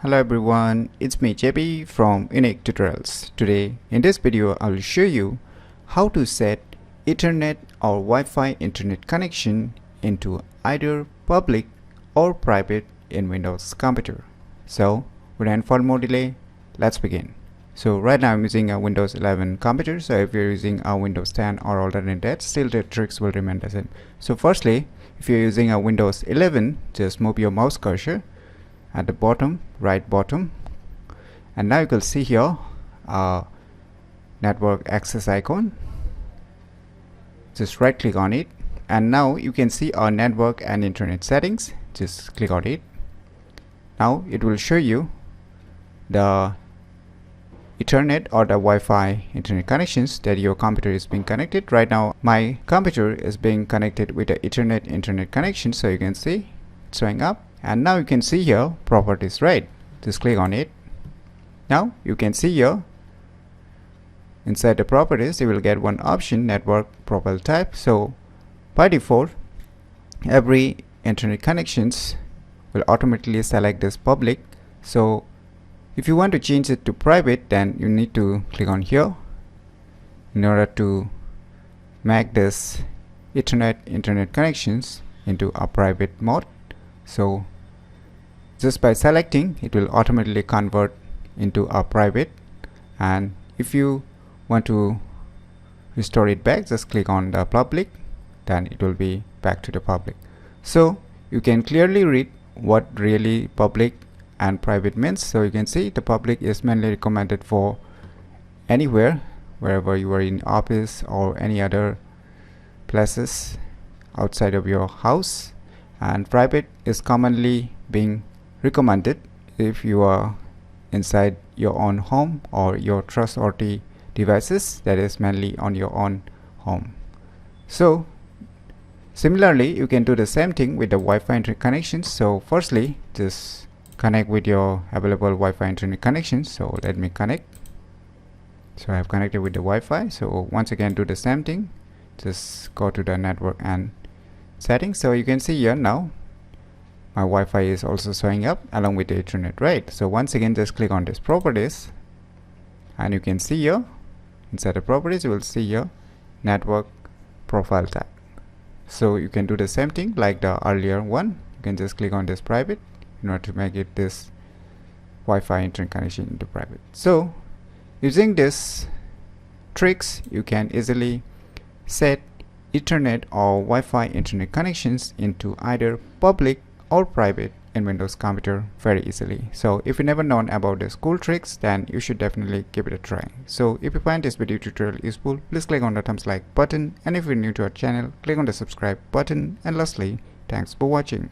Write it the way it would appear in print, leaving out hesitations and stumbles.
Hello everyone, it's me JB from UniqueTutorials. Today in this video I will show you how to set Ethernet or Wi-Fi internet connection into either public or private in Windows computer. So without further more delay, let's begin. So right now I'm using a Windows 11 computer, so if you're using a Windows 10 or older than that, still the tricks will remain the same. So firstly, if you're using a Windows 11, just move your mouse cursor at the bottom, right bottom, and now you can see here a network access icon. Just right click on it, and now you can see our network and internet settings. Just click on it. Now it will show you the Ethernet or the Wi-Fi internet connections that your computer is being connected. Right now my computer is being connected with the Ethernet internet connection, so you can see it's showing up. And now you can see here properties, right? Just click on it. Now you can see here inside the properties you will get one option, network profile type. So by default every internet connections will automatically select this public. So if you want to change it to private, then you need to click on here in order to make this Ethernet internet connections into a private mode. So just by selecting, it will automatically convert into a private, and if you want to restore it back, just click on the public, then it will be back to the public. So you can clearly read what really public and private means. So you can see the public is mainly recommended for anywhere, wherever you are in office or any other places outside of your house, and private is commonly being recommended if you are inside your own home or your trustworthy devices, that is mainly on your own home. So similarly you can do the same thing with the Wi-Fi internet connections. So firstly just connect with your available Wi-Fi internet connections. So let me connect. So I have connected with the Wi-Fi. So once again do the same thing, just go to the network and settings. So you can see here now my Wi-Fi is also showing up along with the Ethernet, right? So once again just click on this properties, and you can see here inside the properties you will see here network profile type. So you can do the same thing like the earlier one. You can just click on this private in order to make it this Wi-Fi internet connection into private. So using this tricks you can easily set Ethernet or Wi-Fi internet connections into either public or private in Windows computer very easily. So if you never known about these cool tricks, then you should definitely give it a try. So if you find this video tutorial useful, please click on the thumbs like button, and if you're new to our channel, click on the subscribe button, and lastly, thanks for watching.